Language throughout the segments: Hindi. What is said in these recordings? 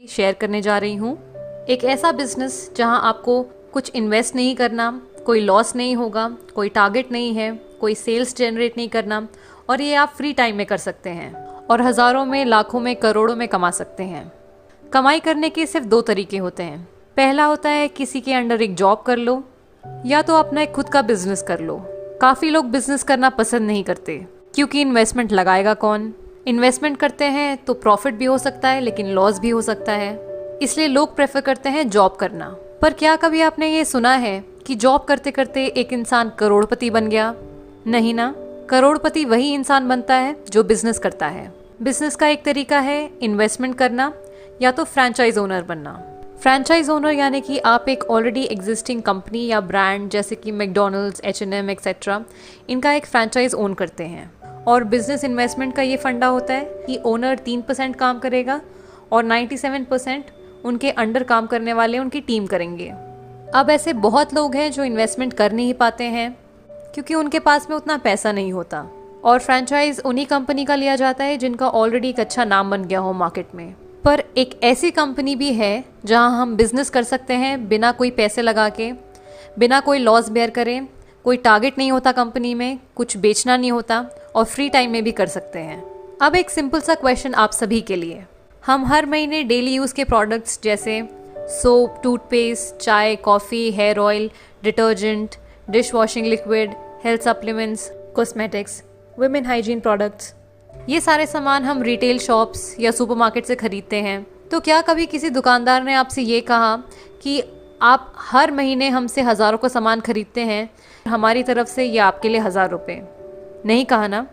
शेयर करने जा रही हूँ एक ऐसा बिजनेस जहाँ आपको कुछ इन्वेस्ट नहीं करना, कोई लॉस नहीं होगा, कोई टारगेट नहीं है, कोई सेल्स जनरेट नहीं करना और ये आप फ्री टाइम में कर सकते हैं और हज़ारों में, लाखों में, करोड़ों में कमा सकते हैं। कमाई करने के सिर्फ 2 तरीके होते हैं। पहला होता है किसी के अंडर एक जॉब कर लो या तो अपना एक खुद का बिजनेस कर लो। काफ़ी लोग बिजनेस करना पसंद नहीं करते क्योंकि इन्वेस्टमेंट लगाएगा कौन। इन्वेस्टमेंट करते हैं तो प्रॉफिट भी हो सकता है लेकिन लॉस भी हो सकता है, इसलिए लोग प्रेफर करते हैं जॉब करना। पर क्या कभी आपने ये सुना है कि जॉब करते करते एक इंसान करोड़पति बन गया? नहीं ना, करोड़पति वही इंसान बनता है जो बिजनेस करता है। बिजनेस का एक तरीका है इन्वेस्टमेंट करना या तो फ्रेंचाइज ओनर बनना। फ्रेंचाइज ओनर यानी कि आप एक ऑलरेडी एग्जिस्टिंग कंपनी या ब्रांड जैसे कि मैकडॉनल्ड्स, H&M एक्सेट्रा, इनका एक फ्रेंचाइज ओन करते हैं। और बिजनेस इन्वेस्टमेंट का ये फंडा होता है कि ओनर 3% काम करेगा और 97% उनके अंडर काम करने वाले उनकी टीम करेंगे। अब ऐसे बहुत लोग हैं जो इन्वेस्टमेंट कर नहीं पाते हैं क्योंकि उनके पास में उतना पैसा नहीं होता और फ्रेंचाइज उन्हीं कंपनी का लिया जाता है जिनका ऑलरेडी एक अच्छा नाम बन गया हो मार्केट में। पर एक ऐसी कंपनी भी है जहां हम बिजनेस कर सकते हैं बिना कोई पैसे लगा के, बिना कोई लॉस बेयर करें, कोई टारगेट नहीं होता कंपनी में, कुछ बेचना नहीं होता और फ्री टाइम में भी कर सकते हैं। अब एक सिंपल सा क्वेश्चन आप सभी के लिए। हम हर महीने डेली यूज़ के प्रोडक्ट्स जैसे सोप, टूथपेस्ट, चाय, coffee, hair oil, detergent, dish washing liquid, health supplements, cosmetics, women hygiene products, ये सारे सामान हम रिटेल शॉप्स या सुपरमार्केट से खरीदते हैं। तो क्या कभी किसी दुकानदार ने आपसे ये कहा कि आप हर महीने हमसे हज़ारों का सामान खरीदते हैं, हमारी तरफ से ये आपके लिए 1000 रुपये? नहीं कहा ना।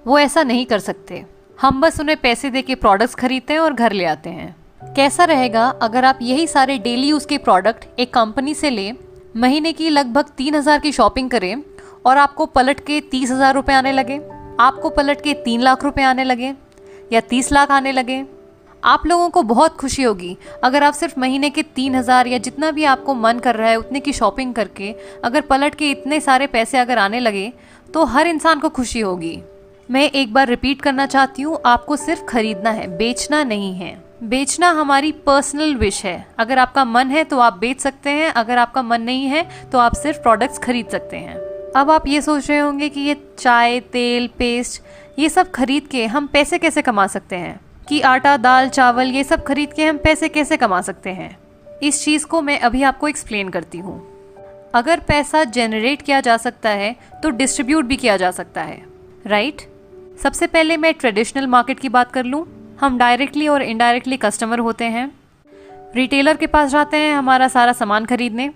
वो ऐसा नहीं कर सकते। हम बस उन्हें पैसे दे के प्रोडक्ट्स खरीदते हैं और घर ले आते हैं। कैसा रहेगा अगर आप यही सारे डेली यूज़ के प्रोडक्ट एक कंपनी से लें, महीने की लगभग 3000 की शॉपिंग करें और आपको पलट के 30,000 रुपये आने लगे, आपको पलट के 3 लाख रुपए आने लगे या 30 लाख आने लगे? आप लोगों को बहुत खुशी होगी अगर आप सिर्फ महीने के 3000 या जितना भी आपको मन कर रहा है उतने की शॉपिंग करके अगर पलट के इतने सारे पैसे अगर आने लगे तो हर इंसान को खुशी होगी। मैं एक बार रिपीट करना चाहती हूँ, आपको सिर्फ खरीदना है, बेचना नहीं है। बेचना हमारी पर्सनल विश है। अगर आपका मन है तो आप बेच सकते हैं, अगर आपका मन नहीं है तो आप सिर्फ प्रोडक्ट्स खरीद सकते हैं। अब आप ये सोच रहे होंगे कि ये चाय, तेल, पेस्ट, ये सब खरीद के हम पैसे कैसे कमा सकते हैं, कि आटा, दाल, चावल ये सब खरीद के हम पैसे कैसे कमा सकते हैं। इस चीज़ को मैं अभी आपको एक्सप्लेन करती हूँ। अगर पैसा जनरेट किया जा सकता है तो डिस्ट्रीब्यूट भी किया जा सकता है, राइट? सबसे पहले मैं ट्रेडिशनल मार्केट की बात कर लूँ। हम डायरेक्टली और इनडायरेक्टली कस्टमर होते हैं। रिटेलर के पास जाते हैं हमारा सारा सामान खरीदने।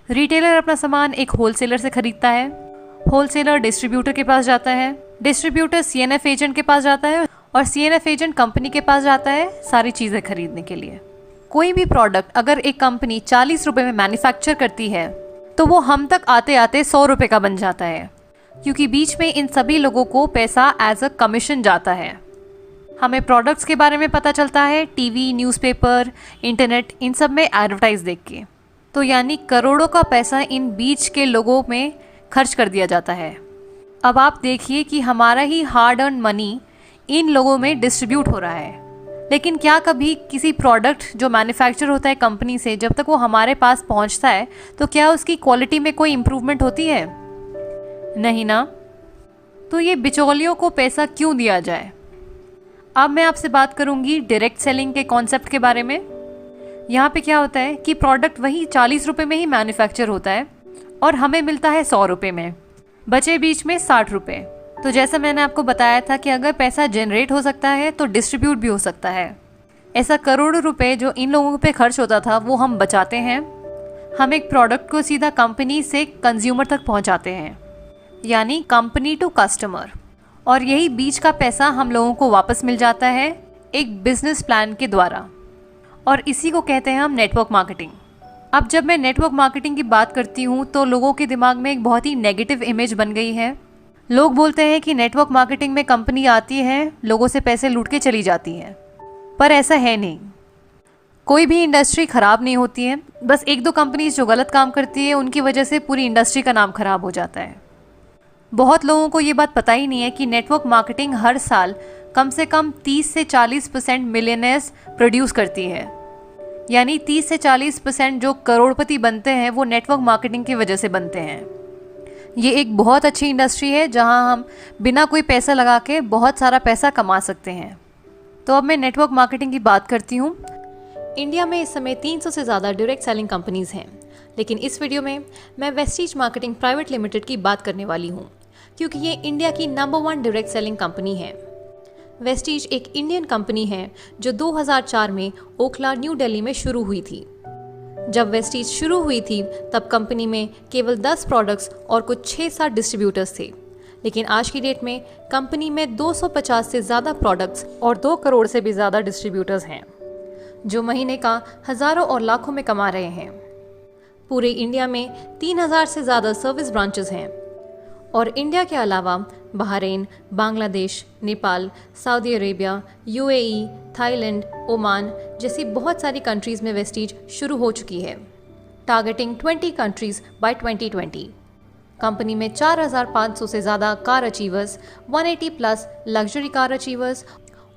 रिटेलर अपना सामान एक होलसेलर से खरीदता है, होलसेलर डिस्ट्रीब्यूटर के पास जाता है, डिस्ट्रीब्यूटर CNF एजेंट के पास जाता है और CNF एजेंट कंपनी के पास जाता है सारी चीज़ें खरीदने के लिए। कोई भी प्रोडक्ट अगर एक कंपनी 40 रुपये में मैन्युफैक्चर करती है तो वो हम तक आते आते 100 रुपये का बन जाता है क्योंकि बीच में इन सभी लोगों को पैसा एज अ कमीशन जाता है। हमें प्रोडक्ट्स के बारे में पता चलता है टीवी, न्यूज़पेपर, इंटरनेट, इन सब में एडवर्टाइज देख के। तो यानी करोड़ों का पैसा इन बीच के लोगों में खर्च कर दिया जाता है। अब आप देखिए कि हमारा ही हार्ड अर्न मनी इन लोगों में डिस्ट्रीब्यूट हो रहा है। लेकिन क्या कभी किसी प्रोडक्ट जो मैन्युफैक्चर होता है कंपनी से, जब तक वो हमारे पास पहुंचता है तो क्या उसकी क्वालिटी में कोई इम्प्रूवमेंट होती है? नहीं ना। तो ये बिचौलियों को पैसा क्यों दिया जाए? अब मैं आपसे बात करूंगी डायरेक्ट सेलिंग के कॉन्सेप्ट के बारे में। यहाँ पे क्या होता है कि प्रोडक्ट वही 40 रुपये में ही मैन्युफैक्चर होता है और हमें मिलता है 100 रुपये में, बचे बीच में 60 रुपये। तो जैसा मैंने आपको बताया था कि अगर पैसा जनरेट हो सकता है तो डिस्ट्रीब्यूट भी हो सकता है। ऐसा करोड़ों रुपए जो इन लोगों पे खर्च होता था वो हम बचाते हैं। हम एक प्रोडक्ट को सीधा कंपनी से कंज्यूमर तक पहुंचाते हैं, यानी कंपनी टू कस्टमर, और यही बीच का पैसा हम लोगों को वापस मिल जाता है एक बिजनेस प्लान के द्वारा, और इसी को कहते हैं हम नेटवर्क मार्केटिंग। अब जब मैं नेटवर्क मार्केटिंग की बात करती हूँ तो लोगों के दिमाग में एक बहुत ही नेगेटिव इमेज बन गई है। लोग बोलते हैं कि नेटवर्क मार्केटिंग में कंपनी आती है, लोगों से पैसे लूट के चली जाती है, पर ऐसा है नहीं। कोई भी इंडस्ट्री ख़राब नहीं होती है, बस 1-2 कंपनीज जो गलत काम करती है उनकी वजह से पूरी इंडस्ट्री का नाम ख़राब हो जाता है। बहुत लोगों को ये बात पता ही नहीं है कि नेटवर्क मार्केटिंग हर साल कम से कम 30 से 40% मिलियनेयर्स प्रोड्यूस करती है। यानी 30 से 40% जो करोड़पति बनते हैं वो नेटवर्क मार्केटिंग की वजह से बनते हैं। ये एक बहुत अच्छी इंडस्ट्री है जहां हम बिना कोई पैसा लगा के बहुत सारा पैसा कमा सकते हैं। तो अब मैं नेटवर्क मार्केटिंग की बात करती हूँ। इंडिया में इस समय 300 से ज़्यादा डायरेक्ट सेलिंग कंपनीज़ हैं, लेकिन इस वीडियो में मैं वेस्टीज मार्केटिंग प्राइवेट लिमिटेड की बात करने वाली हूँ, क्योंकि ये इंडिया की नंबर 1 डायरेक्ट सेलिंग कंपनी है। वेस्टीज एक इंडियन कंपनी है जो 2004 में ओखला, न्यू दिल्ली में शुरू हुई थी। जब वेस्टीज शुरू हुई थी तब कंपनी में केवल 10 प्रोडक्ट्स और कुछ 6-7 डिस्ट्रीब्यूटर्स थे, लेकिन आज की डेट में कंपनी में 250 से ज़्यादा प्रोडक्ट्स और 2 करोड़ से भी ज़्यादा डिस्ट्रीब्यूटर्स हैं, जो महीने का हज़ारों और लाखों में कमा रहे हैं। पूरे इंडिया में 3000 से ज़्यादा सर्विस ब्रांचेस हैं और इंडिया के अलावा Bahrain, Bangladesh, Nepal, Saudi Arabia, UAE, Thailand, Oman जैसी बहुत सारी कंट्रीज़ में वेस्टीज शुरू हो चुकी है, टारगेटिंग 20 कंट्रीज़ बाय 2020। कंपनी में 4500 से ज़्यादा car achievers, 180 plus luxury car achievers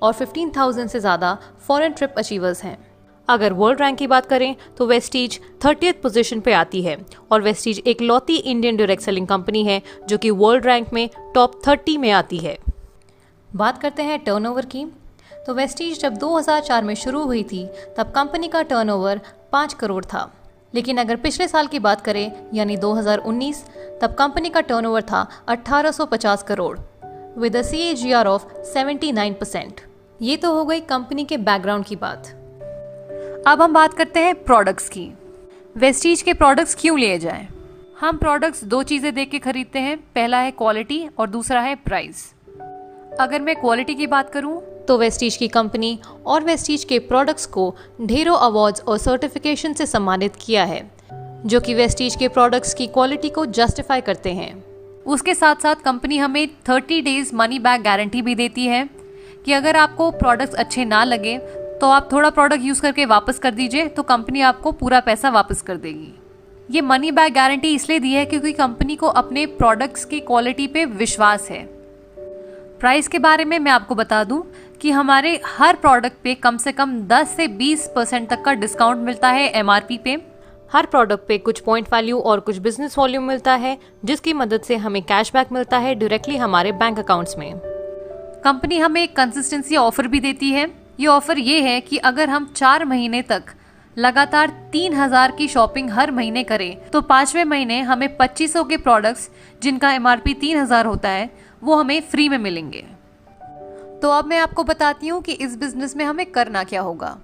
और 15,000 से ज़्यादा फॉरेन ट्रिप अचीवर्स हैं। अगर वर्ल्ड रैंक की बात करें तो वेस्टीज 30th पोजीशन पे आती है और वेस्टीज एक लौती इंडियन डायरेक्ट सेलिंग कंपनी है जो कि वर्ल्ड रैंक में टॉप 30 में आती है। बात करते हैं टर्नओवर की। तो वेस्टीज जब 2004 में शुरू हुई थी तब कंपनी का टर्नओवर 5 करोड़ था, लेकिन अगर पिछले साल की बात करें यानी 2019, तब कंपनी का टर्नओवर था 1850 crore with a CAGR of 79%। ये तो हो गई कंपनी के बैकग्राउंड की बात। अब हम बात करते हैं प्रोडक्ट्स की। वेस्टीज के प्रोडक्ट्स क्यों लिए जाएं? हम प्रोडक्ट्स 2 चीज़ें देख के खरीदते हैं, पहला है क्वालिटी और दूसरा है प्राइस। अगर मैं क्वालिटी की बात करूं तो वेस्टीज की कंपनी और वेस्टीज के प्रोडक्ट्स को ढेरों अवार्ड्स और सर्टिफिकेशन से सम्मानित किया है, जो कि वेस्टीज के प्रोडक्ट्स की क्वालिटी को जस्टिफाई करते हैं। उसके साथ साथ कंपनी हमें 30 डेज मनी बैक गारंटी भी देती है कि अगर आपको प्रोडक्ट्स अच्छे ना लगे तो आप थोड़ा प्रोडक्ट यूज़ करके वापस कर दीजिए, तो कंपनी आपको पूरा पैसा वापस कर देगी। ये मनी बैक गारंटी इसलिए दी है क्योंकि कंपनी को अपने प्रोडक्ट्स की क्वालिटी पे विश्वास है। प्राइस के बारे में मैं आपको बता दूं कि हमारे हर प्रोडक्ट पे कम से कम 10 से 20% तक का डिस्काउंट मिलता है MRP पे। हर प्रोडक्ट पे कुछ पॉइंट वैल्यू और कुछ बिजनेस वॉल्यूम मिलता है, जिसकी मदद से हमें कैशबैक मिलता है डायरेक्टली हमारे बैंक अकाउंट्स में। कंपनी हमें एक कंसिस्टेंसी ऑफर भी देती है। ये ऑफर ये है कि अगर हम 4 महीने तक लगातार 3000 की शॉपिंग हर महीने करें तो 5वें महीने हमें 2500 के प्रोडक्ट्स जिनका MRP 3000 होता है वो हमें फ्री में मिलेंगे। तो अब मैं आपको बताती हूँ कि इस बिजनेस में हमें करना क्या होगा।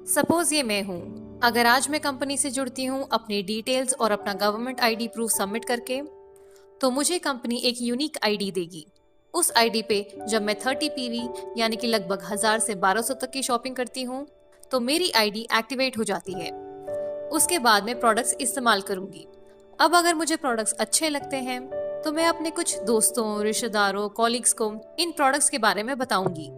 सपोज ये मैं हूँ, अगर आज मैं कंपनी से जुड़ती हूँ अपनी डिटेल्स और अपना गवर्नमेंट ID प्रूफ सबमिट करके, तो मुझे कंपनी एक यूनिक ID देगी। उस ID पे जब मैं 30 PV यानी कि लगभग 1000 से 1200 तक की शॉपिंग करती हूँ तो मेरी ID एक्टिवेट हो जाती है। उसके बाद मैं प्रोडक्ट्स इस्तेमाल करूंगी। अब अगर मुझे प्रोडक्ट्स अच्छे लगते हैं तो मैं अपने कुछ दोस्तों, रिश्तेदारों, कॉलीग्स को इन प्रोडक्ट्स के बारे में बताऊंगी,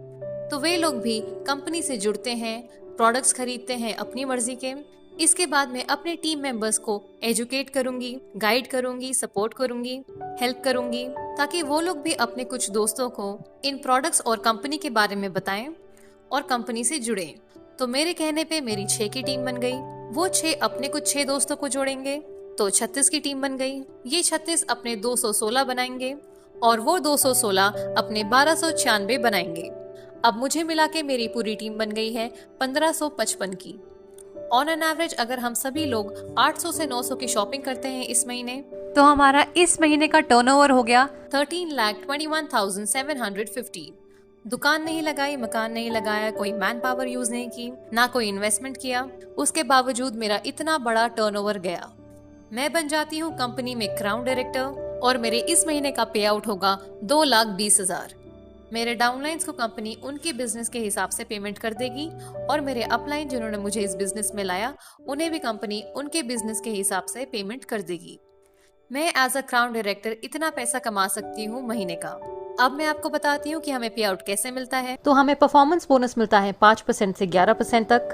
तो वे लोग भी कंपनी से जुड़ते हैं, प्रोडक्ट्स खरीदते हैं अपनी मर्जी के। इसके बाद मैं अपने टीम मेंबर्स को एजुकेट करूंगी, गाइड करूंगी, सपोर्ट करूंगी, हेल्प करूंगी, ताकि वो लोग भी अपने कुछ दोस्तों को इन प्रोडक्ट्स और कंपनी के बारे में बताएं और कंपनी से जुड़ें। तो मेरे कहने पे मेरी 6 की टीम बन गई। वो 6 अपने कुछ 6 दोस्तों को जोड़ेंगे तो 36 की टीम बन गई। ये 36 अपने 216 बनाएंगे और वो 216 अपने 1296 बनाएंगे। अब मुझे मिला के मेरी पूरी टीम बन गई है 1555 की। ऑन एन एवरेज अगर हम सभी लोग 800 से 900 की शॉपिंग करते हैं इस महीने, तो हमारा इस महीने का टर्नओवर हो गया 13,21,750। दुकान नहीं लगाई, मकान नहीं लगाया, कोई मैन पावर यूज नहीं की, ना कोई इन्वेस्टमेंट किया, उसके बावजूद मेरा इतना बड़ा टर्नओवर गया। मैं बन जाती हूँ कंपनी में क्राउन डायरेक्टर और मेरे इस महीने का पे आउट होगा 2,20,000। मेरे डाउनलाइंस को कंपनी उनके बिजनेस के हिसाब से पेमेंट कर देगी और मेरे अपलाइन जिन्होंने मुझे इस बिजनेस में लाया उन्हें भी कंपनी उनके बिजनेस के हिसाब से पेमेंट कर देगी। मैं एज अ क्राउन डायरेक्टर इतना पैसा कमा सकती हूँ महीने का। अब मैं आपको बताती हूँ कि हमें पे आउट कैसे मिलता है। तो हमें परफॉर्मेंस बोनस मिलता है 5% से 11% तक,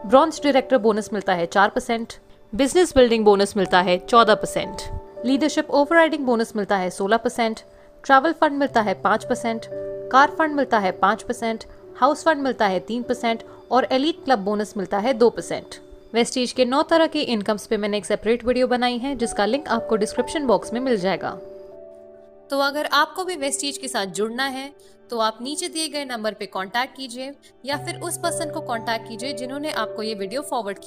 ब्रॉन्ज डायरेक्टर बोनस मिलता है 4%, बिजनेस बिल्डिंग बोनस मिलता है 14%, लीडरशिप ओवरराइडिंग बोनस मिलता है 16%, ट्रैवल फंड मिलता है 5%, कार फंड मिलता है 5%, हाउस फंड मिलता है 3% और एलीट क्लब बोनस मिलता है 2%। वेस्टीज के 9 तरह के इनकम्स पे मैंने एक सेपरेट वीडियो बनाई है जिसका लिंक आपको डिस्क्रिप्शन बॉक्स में मिल जाएगा। तो अगर आपको भी वेस्टीज के साथ जुड़ना है तो आप नीचे दिए गए नंबर पे कांटेक्ट कीजिए या फिर उस पर्सन को कांटेक्ट कीजिए जिन्होंने आपको ये वीडियो फॉरवर्ड की।